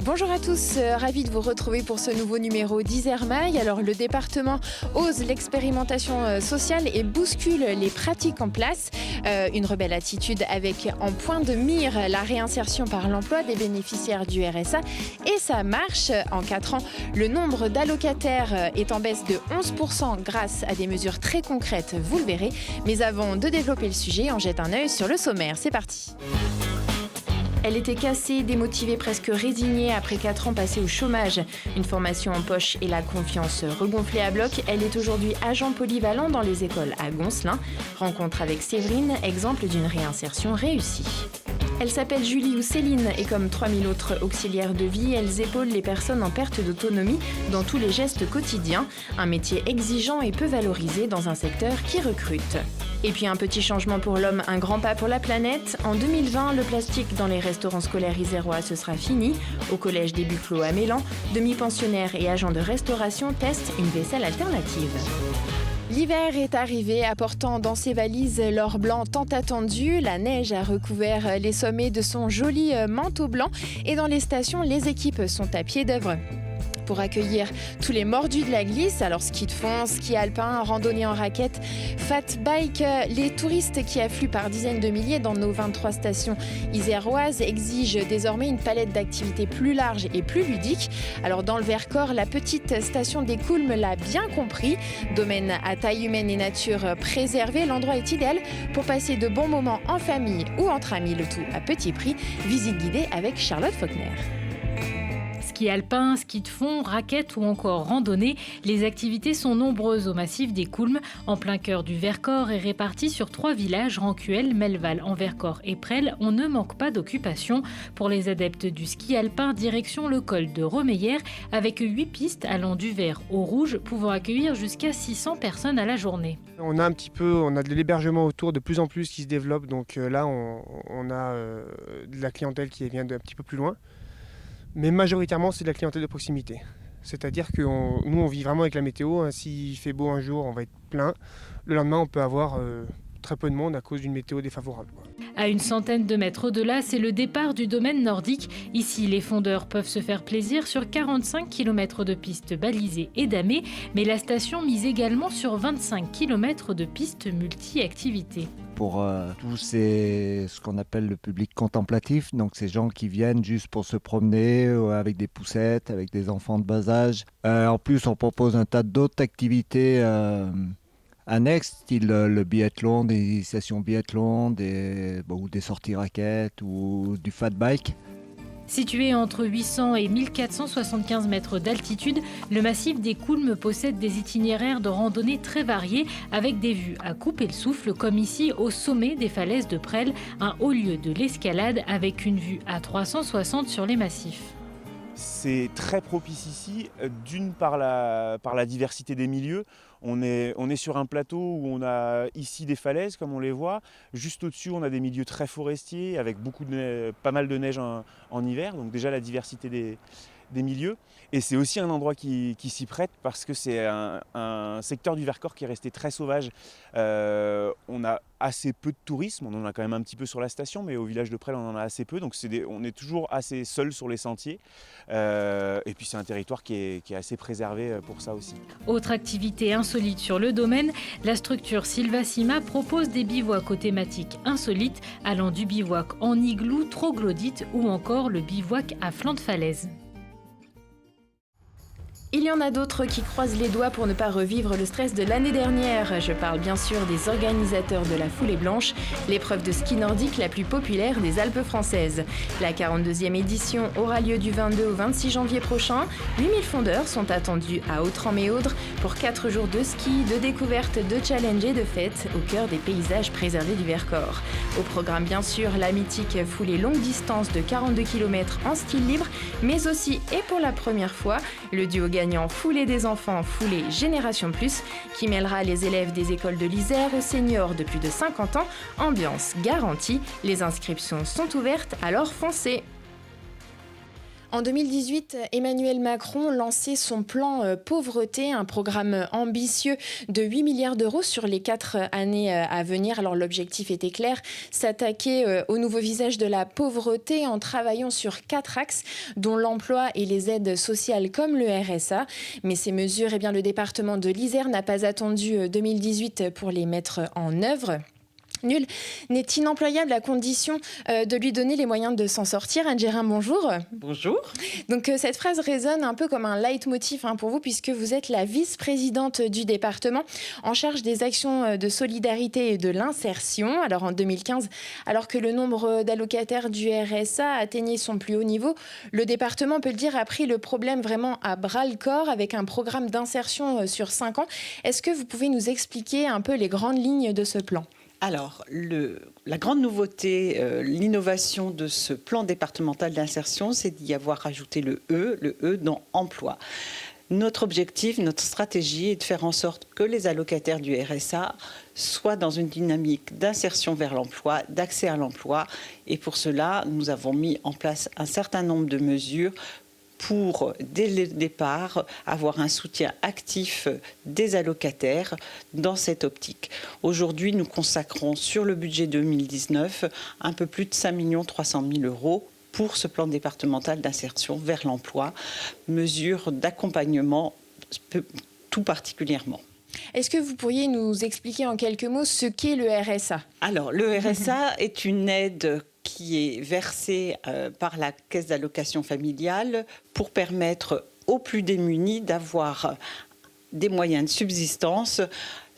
Bonjour à tous, ravi de vous retrouver pour ce nouveau numéro d'Isermail. Alors le département ose l'expérimentation sociale et bouscule les pratiques en place. Une rebelle attitude avec en point de mire la réinsertion par l'emploi des bénéficiaires du RSA. Et ça marche. En 4 ans, le nombre d'allocataires est en baisse de 11% grâce à des mesures très concrètes, vous le verrez. Mais avant de développer le sujet, on jette un œil sur le sommaire. C'est parti. Elle était cassée, démotivée, presque résignée après 4 ans passés au chômage. Une formation en poche et la confiance regonflée à bloc. Elle est aujourd'hui agent polyvalent dans les écoles à Goncelin. Rencontre avec Séverine, exemple d'une réinsertion réussie. Elle s'appelle Julie ou Céline et comme 3000 autres auxiliaires de vie, elles épaulent les personnes en perte d'autonomie dans tous les gestes quotidiens. Un métier exigeant et peu valorisé dans un secteur qui recrute. Et puis un petit changement pour l'homme, un grand pas pour la planète. En 2020, le plastique dans les restaurants scolaires isérois, ce sera fini. Au collège des Buclos à Mélan, demi-pensionnaires et agents de restauration testent une vaisselle alternative. L'hiver est arrivé, apportant dans ses valises l'or blanc tant attendu. La neige a recouvert les sommets de son joli manteau blanc. Et dans les stations, les équipes sont à pied d'œuvre pour accueillir tous les mordus de la glisse. Alors ski de fond, ski alpin, randonnée en raquette, fat bike. Les touristes qui affluent par dizaines de milliers dans nos 23 stations iséroises exigent désormais une palette d'activités plus large et plus ludique. Alors dans le Vercors, la petite station des Coulmes l'a bien compris. Domaine à taille humaine et nature préservée, l'endroit est idéal pour passer de bons moments en famille ou entre amis, le tout à petit prix. Visite guidée avec Charlotte Faulkner. Ski alpin, ski de fond, raquettes ou encore randonnée, les activités sont nombreuses au massif des Coulmes, en plein cœur du Vercors et réparties sur 3 villages, Rancuel, Melval, Envercors et Presles. On ne manque pas d'occupation. Pour les adeptes du ski alpin, direction le col de Romeyer, avec 8 pistes allant du vert au rouge, pouvant accueillir jusqu'à 600 personnes à la journée. On a de l'hébergement autour de plus en plus qui se développe, donc là on a de la clientèle qui vient d'un petit peu plus loin. Mais majoritairement, c'est de la clientèle de proximité. C'est-à-dire que nous, on vit vraiment avec la météo. S'il fait beau un jour, on va être plein. Le lendemain, on peut avoir très peu de monde à cause d'une météo défavorable. À une centaine de mètres au-delà, c'est le départ du domaine nordique. Ici, les fondeurs peuvent se faire plaisir sur 45 km de pistes balisées et damées, mais la station mise également sur 25 km de pistes multi-activités. Pour tous ce qu'on appelle le public contemplatif, donc ces gens qui viennent juste pour se promener avec des poussettes, avec des enfants de bas âge. En plus, on propose un tas d'autres activités annexes, style le biathlon, des initiations biathlon, ou des sorties raquettes ou du fat bike. Situé entre 800 et 1475 mètres d'altitude, le massif des Coulmes possède des itinéraires de randonnée très variés avec des vues à couper le souffle, comme ici au sommet des falaises de Presles, un haut lieu de l'escalade avec une vue à 360 sur les massifs. C'est très propice ici, d'une par la diversité des milieux. On est sur un plateau où on a ici des falaises comme on les voit. Juste au-dessus, on a des milieux très forestiers avec pas mal de neige en hiver. Donc déjà la diversité des milieux. Et c'est aussi un endroit qui s'y prête parce que c'est un secteur du Vercors qui est resté très sauvage. On a assez peu de tourisme, on en a quand même un petit peu sur la station, mais au village de Presles on en a assez peu, donc on est toujours assez seul sur les sentiers. Et puis c'est un territoire qui est assez préservé pour ça aussi. Autre activité insolite sur le domaine, la structure Sylvacima propose des bivouacs aux thématiques insolites, allant du bivouac en igloo, troglodyte ou encore le bivouac à flanc de falaise. Il y en a d'autres qui croisent les doigts pour ne pas revivre le stress de l'année dernière. Je parle bien sûr des organisateurs de la Foulée Blanche, l'épreuve de ski nordique la plus populaire des Alpes françaises. La 42e édition aura lieu du 22 au 26 janvier prochain. 8000 fondeurs sont attendus à Outram-et-Audre pour 4 jours de ski, de découverte, de challenge et de fête au cœur des paysages préservés du Vercors. Au programme bien sûr la mythique foulée longue distance de 42 km en style libre, mais aussi et pour la première fois le duo gagnant Foulée des enfants, Foulée Génération Plus, qui mêlera les élèves des écoles de l'Isère aux seniors de plus de 50 ans. Ambiance garantie, les inscriptions sont ouvertes, alors foncez! En 2018, Emmanuel Macron lançait son plan pauvreté, un programme ambitieux de 8 milliards d'euros sur les 4 années à venir. Alors l'objectif était clair, s'attaquer au nouveau visage de la pauvreté en travaillant sur 4 axes, dont l'emploi et les aides sociales comme le RSA. Mais ces mesures, le département de l'Isère n'a pas attendu 2018 pour les mettre en œuvre. Nul n'est inemployable à condition de lui donner les moyens de s'en sortir. Anne Gérin, bonjour. Bonjour. Donc cette phrase résonne un peu comme un leitmotiv pour vous, puisque vous êtes la vice-présidente du département en charge des actions de solidarité et de l'insertion. Alors en 2015, alors que le nombre d'allocataires du RSA atteignait son plus haut niveau, le département, on peut le dire, a pris le problème vraiment à bras-le-corps avec un programme d'insertion sur 5 ans. Est-ce que vous pouvez nous expliquer un peu les grandes lignes de ce plan ? Alors, la grande nouveauté, l'innovation de ce plan départemental d'insertion, c'est d'y avoir rajouté le E dans emploi. Notre objectif, notre stratégie est de faire en sorte que les allocataires du RSA soient dans une dynamique d'insertion vers l'emploi, d'accès à l'emploi. Et pour cela, nous avons mis en place un certain nombre de mesures pour, dès le départ, avoir un soutien actif des allocataires dans cette optique. Aujourd'hui, nous consacrons sur le budget 2019 un peu plus de 5 300 000 euros pour ce plan départemental d'insertion vers l'emploi, mesure d'accompagnement tout particulièrement. Est-ce que vous pourriez nous expliquer en quelques mots ce qu'est le RSA ? Alors, le RSA est une aide qui est versée par la Caisse d'allocation familiale pour permettre aux plus démunis d'avoir des moyens de subsistance.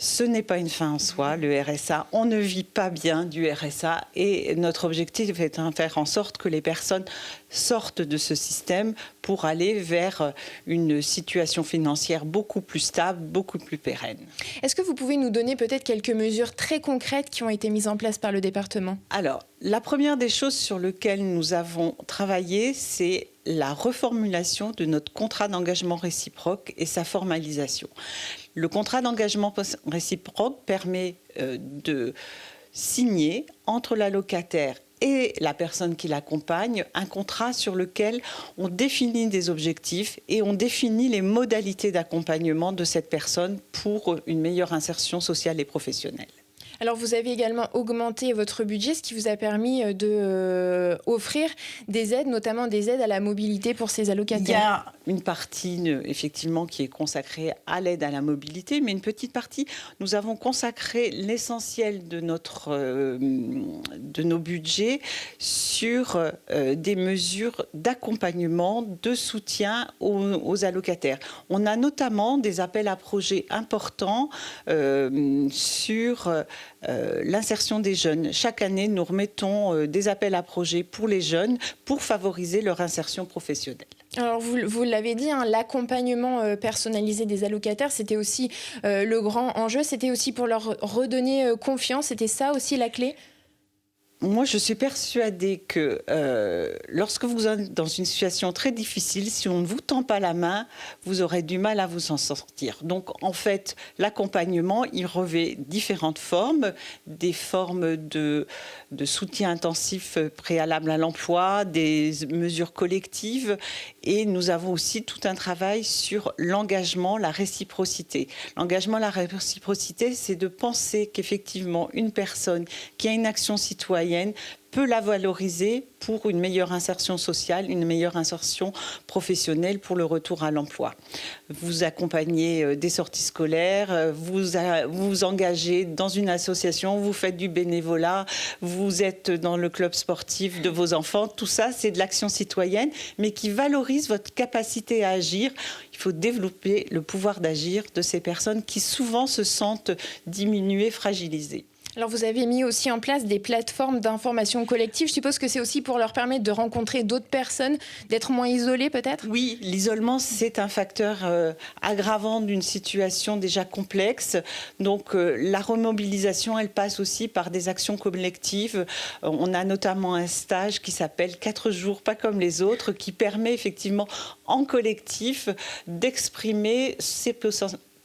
Ce n'est pas une fin en soi, le RSA. On ne vit pas bien du RSA et notre objectif est de faire en sorte que les personnes sortent de ce système pour aller vers une situation financière beaucoup plus stable, beaucoup plus pérenne. Est-ce que vous pouvez nous donner peut-être quelques mesures très concrètes qui ont été mises en place par le département ? Alors, la première des choses sur lesquelles nous avons travaillé, c'est la reformulation de notre contrat d'engagement réciproque et sa formalisation. Le contrat d'engagement réciproque permet de signer entre l'allocataire et la personne qui l'accompagne un contrat sur lequel on définit des objectifs et on définit les modalités d'accompagnement de cette personne pour une meilleure insertion sociale et professionnelle. Alors vous avez également augmenté votre budget, ce qui vous a permis d'offrir des aides, notamment des aides à la mobilité pour ces allocataires. Il y a une partie effectivement qui est consacrée à l'aide à la mobilité, mais une petite partie, nous avons consacré l'essentiel de nos budgets sur des mesures d'accompagnement, de soutien aux allocataires. On a notamment des appels à projets importants sur l'insertion des jeunes. Chaque année, nous remettons des appels à projets pour les jeunes pour favoriser leur insertion professionnelle. Alors vous l'avez dit, l'accompagnement personnalisé des allocataires, c'était aussi le grand enjeu, c'était aussi pour leur redonner confiance, c'était ça aussi la clé ? Moi, je suis persuadée que lorsque vous êtes dans une situation très difficile, si on ne vous tend pas la main, vous aurez du mal à vous en sortir. Donc, en fait, l'accompagnement, il revêt différentes formes, des formes de soutien intensif préalable à l'emploi, des mesures collectives, et nous avons aussi tout un travail sur l'engagement, la réciprocité. L'engagement, la réciprocité, c'est de penser qu'effectivement, une personne qui a une action citoyenne peut la valoriser pour une meilleure insertion sociale, une meilleure insertion professionnelle pour le retour à l'emploi. Vous accompagnez des sorties scolaires, vous engagez dans une association, vous faites du bénévolat, vous êtes dans le club sportif de vos enfants. Tout ça, c'est de l'action citoyenne, mais qui valorise votre capacité à agir. Il faut développer le pouvoir d'agir de ces personnes qui souvent se sentent diminuées, fragilisées. Alors vous avez mis aussi en place des plateformes d'information collective. Je suppose que c'est aussi pour leur permettre de rencontrer d'autres personnes, d'être moins isolés peut-être ? Oui, l'isolement, c'est un facteur aggravant d'une situation déjà complexe. Donc la remobilisation, elle passe aussi par des actions collectives. On a notamment un stage qui s'appelle 4 jours, pas comme les autres, qui permet effectivement en collectif d'exprimer ses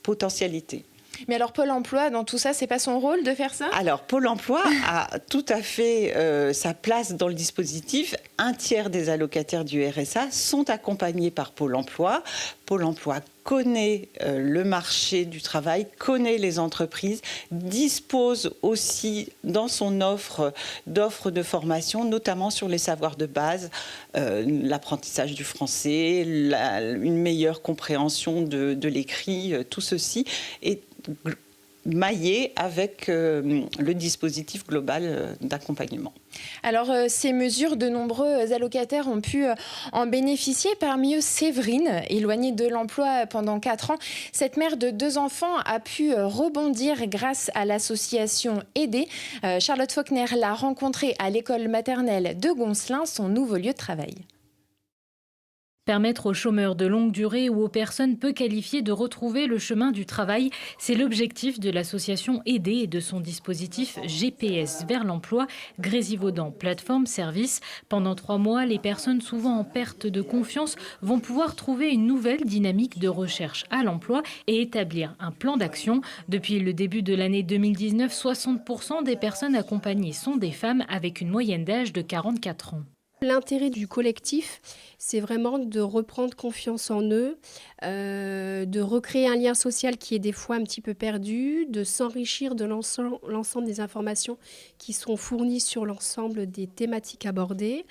potentialités. Mais alors Pôle emploi, dans tout ça, c'est pas son rôle de faire ça ? Alors Pôle emploi a tout à fait sa place dans le dispositif. Un tiers des allocataires du RSA sont accompagnés par Pôle emploi. Pôle emploi connaît le marché du travail, connaît les entreprises, dispose aussi dans son offre d'offres de formation, notamment sur les savoirs de base, l'apprentissage du français, une meilleure compréhension de l'écrit, tout ceci est maillé avec le dispositif global d'accompagnement. Alors, ces mesures, de nombreux allocataires ont pu en bénéficier. Parmi eux, Séverine, éloignée de l'emploi pendant 4 ans. Cette mère de 2 enfants a pu rebondir grâce à l'association Aider. Charlotte Faulkner l'a rencontrée à l'école maternelle de Goncelin, son nouveau lieu de travail. Permettre aux chômeurs de longue durée ou aux personnes peu qualifiées de retrouver le chemin du travail, c'est l'objectif de l'association Aider et de son dispositif GPS vers l'emploi, Grésivaudan plateforme service. Pendant 3 mois, les personnes souvent en perte de confiance vont pouvoir trouver une nouvelle dynamique de recherche à l'emploi et établir un plan d'action. Depuis le début de l'année 2019, 60% des personnes accompagnées sont des femmes avec une moyenne d'âge de 44 ans. L'intérêt du collectif, c'est vraiment de reprendre confiance en eux, de recréer un lien social qui est des fois un petit peu perdu, de s'enrichir de l'ensemble des informations qui sont fournies sur l'ensemble des thématiques abordées,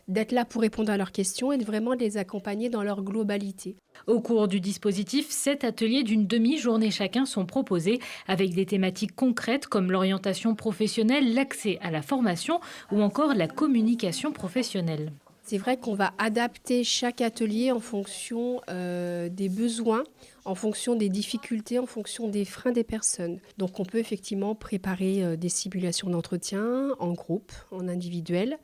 d'être là pour répondre à leurs questions et de vraiment les accompagner dans leur globalité. Au cours du dispositif, 7 ateliers d'une demi-journée chacun sont proposés avec des thématiques concrètes comme l'orientation professionnelle, l'accès à la formation ou encore la communication professionnelle. C'est vrai qu'on va adapter chaque atelier en fonction des besoins, en fonction des difficultés, en fonction des freins des personnes. Donc on peut effectivement préparer des simulations d'entretien en groupe, en individuel.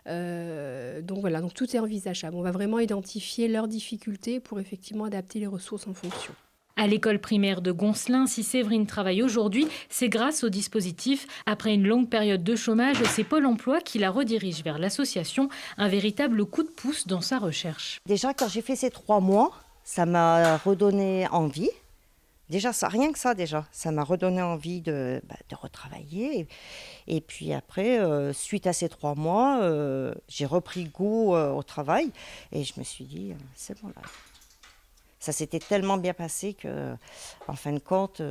Donc voilà, donc tout est envisageable. On va vraiment identifier leurs difficultés pour effectivement adapter les ressources en fonction. À l'école primaire de Goncelin, si Séverine travaille aujourd'hui, c'est grâce au dispositif. Après une longue période de chômage, c'est Pôle emploi qui la redirige vers l'association, un véritable coup de pouce dans sa recherche. Déjà, quand j'ai fait ces 3 mois, ça m'a redonné envie. Déjà, ça, rien que ça, ça m'a redonné envie de retravailler. Et puis après, suite à ces 3 mois, j'ai repris goût au travail et je me suis dit, c'est bon là. Ça s'était tellement bien passé que, en fin de compte,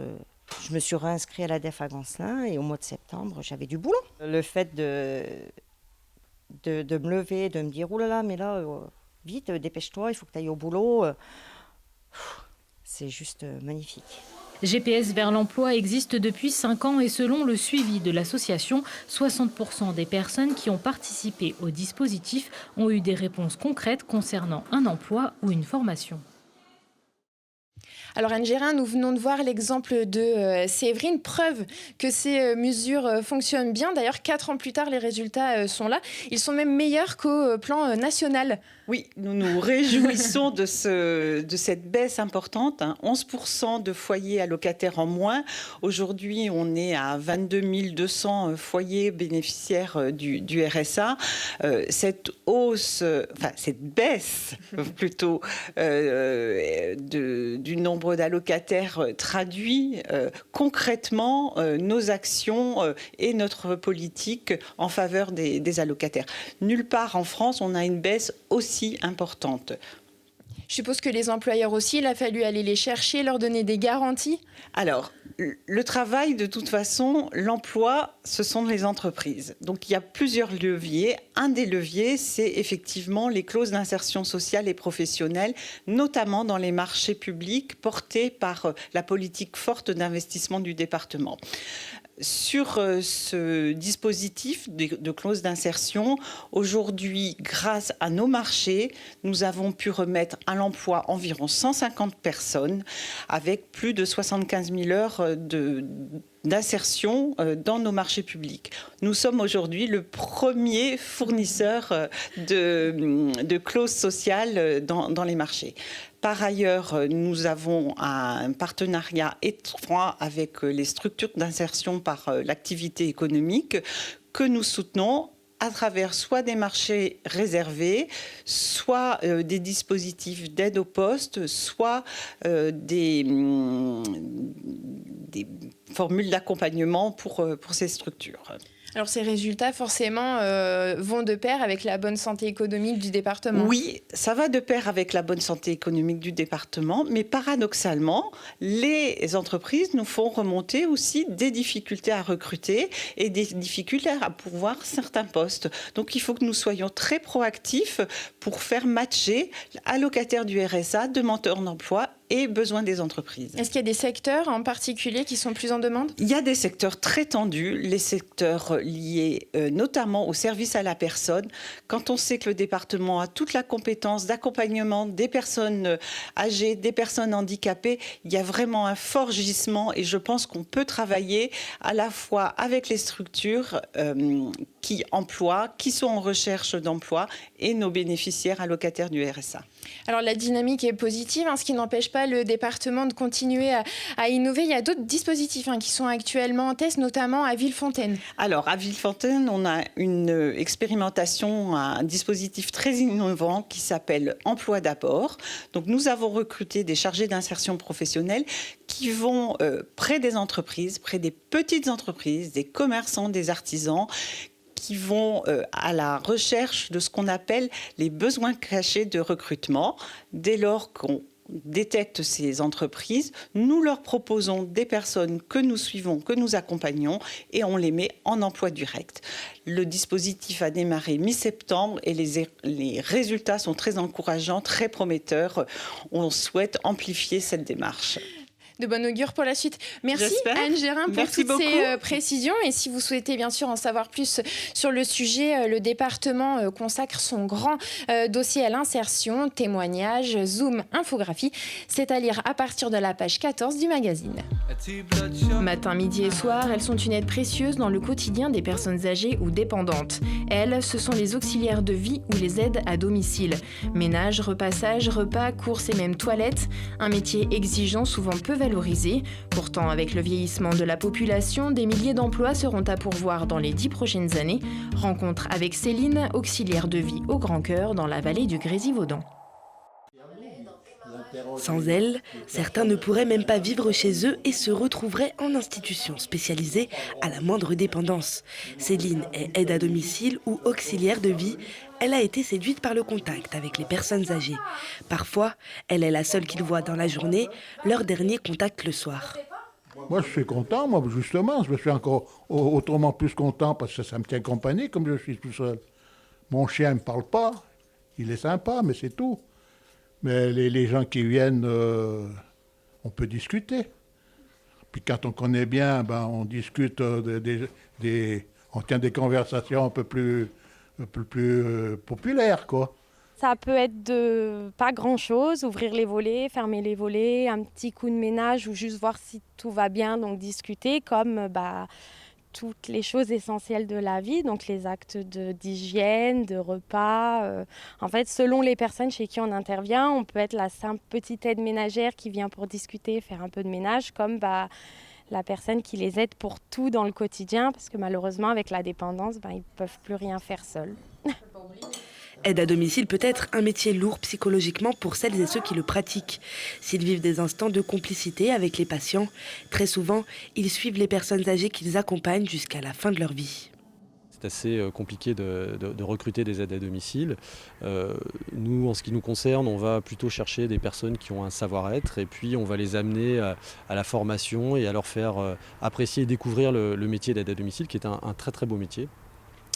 je me suis réinscrite à la DEF à Goncelin et au mois de septembre, j'avais du boulot. Le fait de me lever, de me dire « Oh là là, mais là, vite, dépêche-toi, il faut que tu ailles au boulot », c'est juste magnifique. GPS vers l'emploi existe depuis 5 ans et selon le suivi de l'association, 60% des personnes qui ont participé au dispositif ont eu des réponses concrètes concernant un emploi ou une formation. Alors Anne Gérin, nous venons de voir l'exemple de Séverine, preuve que ces mesures fonctionnent bien. D'ailleurs, 4 ans plus tard, les résultats sont là. Ils sont même meilleurs qu'au plan national. Oui, nous nous réjouissons de cette baisse importante, 11% de foyers allocataires en moins. Aujourd'hui, on est à 22 200 foyers bénéficiaires du RSA. Cette baisse plutôt du nombre d'allocataires traduit concrètement nos actions et notre politique en faveur des allocataires. Nulle part en France, on a une baisse aussi importante. Je suppose que les employeurs aussi, il a fallu aller les chercher, leur donner des garanties. Alors, le travail, de toute façon, l'emploi, ce sont les entreprises. Donc, il y a plusieurs leviers. Un des leviers, c'est effectivement les clauses d'insertion sociale et professionnelle, notamment dans les marchés publics portés par la politique forte d'investissement du département. Sur ce dispositif de clause d'insertion, aujourd'hui, grâce à nos marchés, nous avons pu remettre à l'emploi environ 150 personnes avec plus de 75 000 heures d'insertion dans nos marchés publics. Nous sommes aujourd'hui le premier fournisseur de clauses sociales dans les marchés. Par ailleurs, nous avons un partenariat étroit avec les structures d'insertion par l'activité économique que nous soutenons à travers soit des marchés réservés, soit des dispositifs d'aide au poste, soit des des formules d'accompagnement pour ces structures. Alors ces résultats, forcément, vont de pair avec la bonne santé économique du département. Oui, ça va de pair avec la bonne santé économique du département, mais paradoxalement, les entreprises nous font remonter aussi des difficultés à recruter et des difficultés à pourvoir certains postes. Donc il faut que nous soyons très proactifs pour faire matcher allocataires du RSA, demandeurs d'emploi et besoins des entreprises. Est-ce qu'il y a des secteurs en particulier qui sont plus en demande ? Il y a des secteurs très tendus, les secteurs liés notamment au service à la personne. Quand on sait que le département a toute la compétence d'accompagnement des personnes âgées, des personnes handicapées, il y a vraiment un fort gisement et je pense qu'on peut travailler à la fois avec les structures qui emploient, qui sont en recherche d'emploi et nos bénéficiaires allocataires du RSA. Alors la dynamique est positive, ce qui n'empêche pas le département de continuer à innover. Il y a d'autres dispositifs qui sont actuellement en test, notamment à Villefontaine. Alors à Villefontaine, on a une expérimentation, un dispositif très innovant qui s'appelle Emploi d'abord. Donc nous avons recruté des chargés d'insertion professionnelle qui vont près des entreprises, près des petites entreprises, des commerçants, des artisans, qui vont à la recherche de ce qu'on appelle les besoins cachés de recrutement. Dès lors qu'on détecte ces entreprises, nous leur proposons des personnes que nous suivons, que nous accompagnons et on les met en emploi direct. Le dispositif a démarré mi-septembre et les résultats sont très encourageants, très prometteurs. On souhaite amplifier cette démarche. De bon augure pour la suite. Merci J'espère. Anne Gérin pour Merci toutes beaucoup. ces précisions. Et si vous souhaitez bien sûr en savoir plus sur le sujet, le département consacre son grand dossier à l'insertion, témoignages, Zoom, infographie. C'est à lire à partir de la page 14 du magazine. Matin, midi et soir, elles sont une aide précieuse dans le quotidien des personnes âgées ou dépendantes. Elles, ce sont les auxiliaires de vie ou les aides à domicile. Ménage, repassage, repas, courses et même toilettes. Un métier exigeant, souvent peu valorisé. Pourtant, avec le vieillissement de la population, des milliers d'emplois seront à pourvoir dans les 10 prochaines années. Rencontre avec Céline, auxiliaire de vie au Grand Cœur dans la vallée du Grésivaudan. Sans elle, certains ne pourraient même pas vivre chez eux et se retrouveraient en institution spécialisée à la moindre dépendance. Céline est aide à domicile ou auxiliaire de vie. Elle a été séduite par le contact avec les personnes âgées. Parfois, elle est la seule qu'ils voient dans la journée, leur dernier contact le soir. Moi, je suis content, justement. Je suis encore autrement plus content parce que ça me tient compagnie comme je suis tout seul. Mon chien ne me parle pas. Il est sympa, mais c'est tout. Mais les gens qui viennent, on peut discuter. Puis quand on connaît bien, on discute, on tient des conversations un peu plus populaires, quoi. Ça peut être de pas grand-chose, ouvrir les volets, fermer les volets, un petit coup de ménage ou juste voir si tout va bien, donc discuter, comme toutes les choses essentielles de la vie, donc les actes d'hygiène, de repas. En fait, selon les personnes chez qui on intervient, on peut être la simple petite aide ménagère qui vient pour discuter, faire un peu de ménage, comme la personne qui les aide pour tout dans le quotidien, parce que malheureusement, avec la dépendance, ils ne peuvent plus rien faire seuls. Aide à domicile peut être un métier lourd psychologiquement pour celles et ceux qui le pratiquent. S'ils vivent des instants de complicité avec les patients, très souvent, ils suivent les personnes âgées qu'ils accompagnent jusqu'à la fin de leur vie. C'est assez compliqué de recruter des aides à domicile. Nous, en ce qui nous concerne, on va plutôt chercher des personnes qui ont un savoir-être et puis on va les amener à la formation et à leur faire apprécier et découvrir le métier d'aide à domicile, qui est un très très beau métier,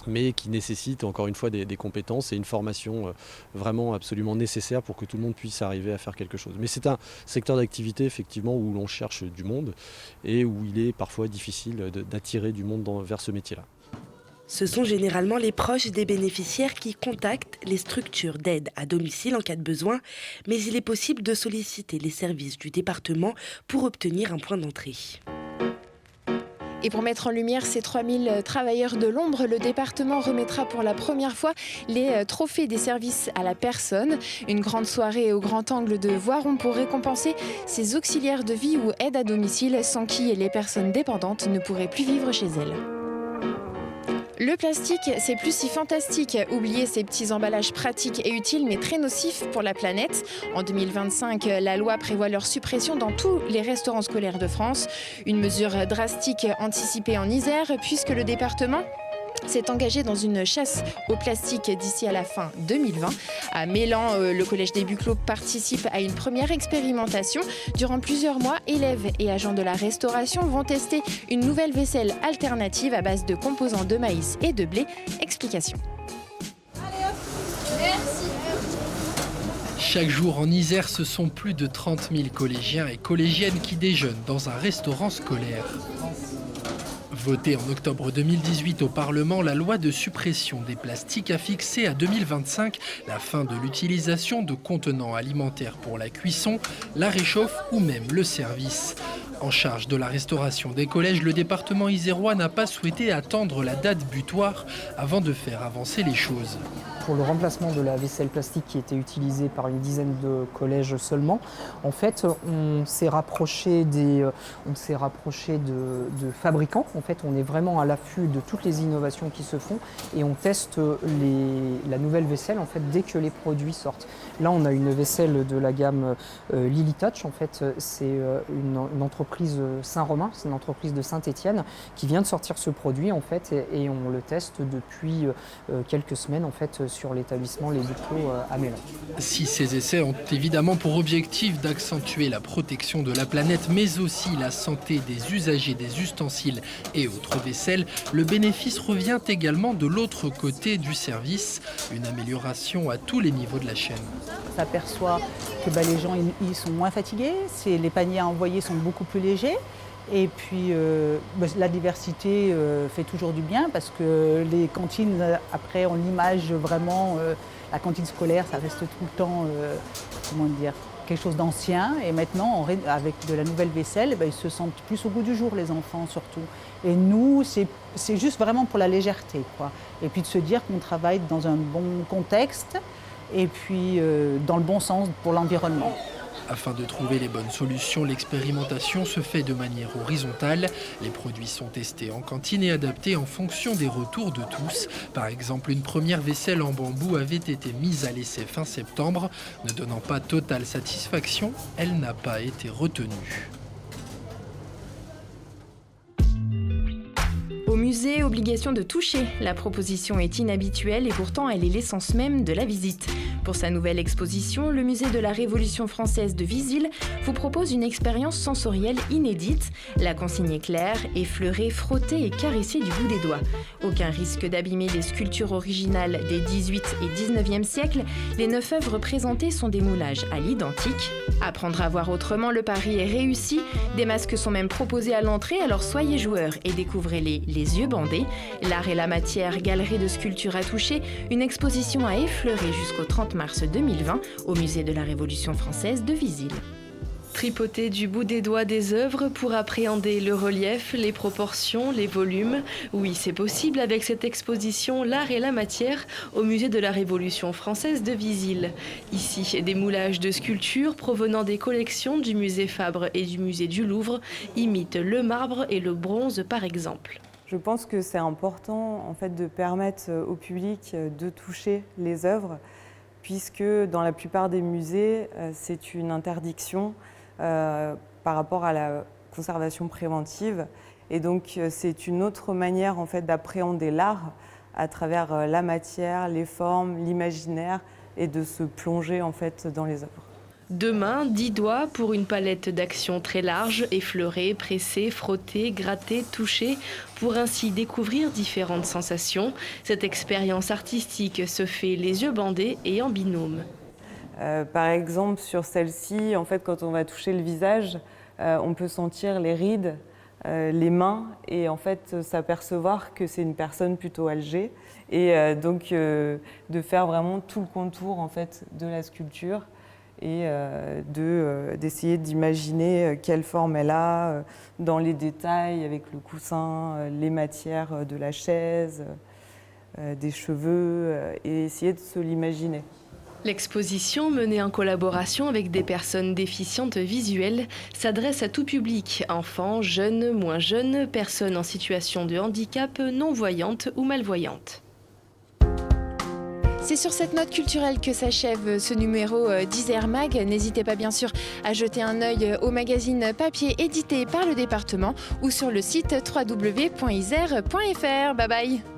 mais qui nécessite encore une fois des compétences et une formation vraiment absolument nécessaire pour que tout le monde puisse arriver à faire quelque chose. Mais c'est un secteur d'activité effectivement où l'on cherche du monde et où il est parfois difficile d'attirer du monde vers ce métier-là. Ce sont généralement les proches des bénéficiaires qui contactent les structures d'aide à domicile en cas de besoin, mais il est possible de solliciter les services du département pour obtenir un point d'entrée. Et pour mettre en lumière ces 3000 travailleurs de l'ombre, le département remettra pour la première fois les trophées des services à la personne. Une grande soirée au Grand Angle de Voiron pour récompenser ces auxiliaires de vie ou aides à domicile sans qui les personnes dépendantes ne pourraient plus vivre chez elles. Le plastique, c'est plus si fantastique. Oubliez ces petits emballages pratiques et utiles, mais très nocifs pour la planète. En 2025, la loi prévoit leur suppression dans tous les restaurants scolaires de France. Une mesure drastique anticipée en Isère, puisque le département s'est engagé dans une chasse au plastique d'ici à la fin 2020. À Mélan, le collège des Buclos participe à une première expérimentation. Durant plusieurs mois, élèves et agents de la restauration vont tester une nouvelle vaisselle alternative à base de composants de maïs et de blé. Explication. Allez hop, merci. Chaque jour en Isère, ce sont plus de 30 000 collégiens et collégiennes qui déjeunent dans un restaurant scolaire. Votée en octobre 2018 au Parlement, la loi de suppression des plastiques a fixé à 2025 la fin de l'utilisation de contenants alimentaires pour la cuisson, la réchauffe ou même le service. En charge de la restauration des collèges, le département isérois n'a pas souhaité attendre la date butoir avant de faire avancer les choses. Pour le remplacement de la vaisselle plastique qui était utilisée par une dizaine de collèges seulement, en fait, on s'est rapproché de fabricants. En fait, on est vraiment à l'affût de toutes les innovations qui se font et on teste la nouvelle vaisselle en fait, dès que les produits sortent. Là, on a une vaisselle de la gamme Lily Touch. En fait, c'est une entreprise Saint-Romain, c'est une entreprise de Saint-Étienne qui vient de sortir ce produit en fait, et on le teste depuis quelques semaines en fait, sur l'établissement Les Buclos à Mélan. Si ces essais ont évidemment pour objectif d'accentuer la protection de la planète, mais aussi la santé des usagers des ustensiles et autres vaisselles, le bénéfice revient également de l'autre côté du service, une amélioration à tous les niveaux de la chaîne. On s'aperçoit que les gens ils sont moins fatigués, les paniers à envoyer sont beaucoup plus légers. Et puis la diversité fait toujours du bien parce que les cantines, après on l'image vraiment, la cantine scolaire ça reste tout le temps quelque chose d'ancien et maintenant avec de la nouvelle vaisselle, ils se sentent plus au goût du jour les enfants surtout. Et nous c'est juste vraiment pour la légèreté quoi. Et puis de se dire qu'on travaille dans un bon contexte et puis dans le bon sens pour l'environnement. Afin de trouver les bonnes solutions, l'expérimentation se fait de manière horizontale. Les produits sont testés en cantine et adaptés en fonction des retours de tous. Par exemple, une première vaisselle en bambou avait été mise à l'essai fin septembre. Ne donnant pas totale satisfaction, elle n'a pas été retenue. Au musée, obligation de toucher. La proposition est inhabituelle et pourtant elle est l'essence même de la visite. Pour sa nouvelle exposition, le musée de la Révolution française de Visil vous propose une expérience sensorielle inédite. La consigne est claire, effleurer, frotter et caresser du bout des doigts. Aucun risque d'abîmer les sculptures originales des 18 et 19e siècles. Les 9 œuvres présentées sont des moulages à l'identique. Apprendre à voir autrement, le pari est réussi. Des masques sont même proposés à l'entrée, alors soyez joueurs et découvrez-les les yeux bandés. L'art et la matière, galerie de sculptures à toucher, une exposition à effleurer jusqu'au 30 mars 2020 au musée de la Révolution française de Visil. Tripoter du bout des doigts des œuvres pour appréhender le relief, les proportions, les volumes. Oui, c'est possible avec cette exposition L'art et la matière au musée de la Révolution française de Visil. Ici, des moulages de sculptures provenant des collections du musée Fabre et du musée du Louvre imitent le marbre et le bronze par exemple. Je pense que c'est important en fait, de permettre au public de toucher les œuvres puisque dans la plupart des musées, c'est une interdiction par rapport à la conservation préventive. Et donc, c'est une autre manière en fait, d'appréhender l'art à travers la matière, les formes, l'imaginaire et de se plonger en fait, dans les œuvres. 2 mains, 10 doigts pour une palette d'actions très large, effleurer, presser, frotter, gratter, toucher, pour ainsi découvrir différentes sensations. Cette expérience artistique se fait les yeux bandés et en binôme. Par exemple, sur celle-ci, en fait, quand on va toucher le visage, on peut sentir les rides, les mains et en fait s'apercevoir que c'est une personne plutôt âgée et donc de faire vraiment tout le contour en fait, de la sculpture. Et d'essayer d'imaginer quelle forme elle a dans les détails avec le coussin, les matières de la chaise, des cheveux, et essayer de se l'imaginer. L'exposition, menée en collaboration avec des personnes déficientes visuelles, s'adresse à tout public, enfants, jeunes, moins jeunes, personnes en situation de handicap, non-voyantes ou malvoyantes. C'est sur cette note culturelle que s'achève ce numéro d'Isère Mag. N'hésitez pas bien sûr à jeter un œil au magazine papier édité par le département ou sur le site www.isère.fr. Bye bye.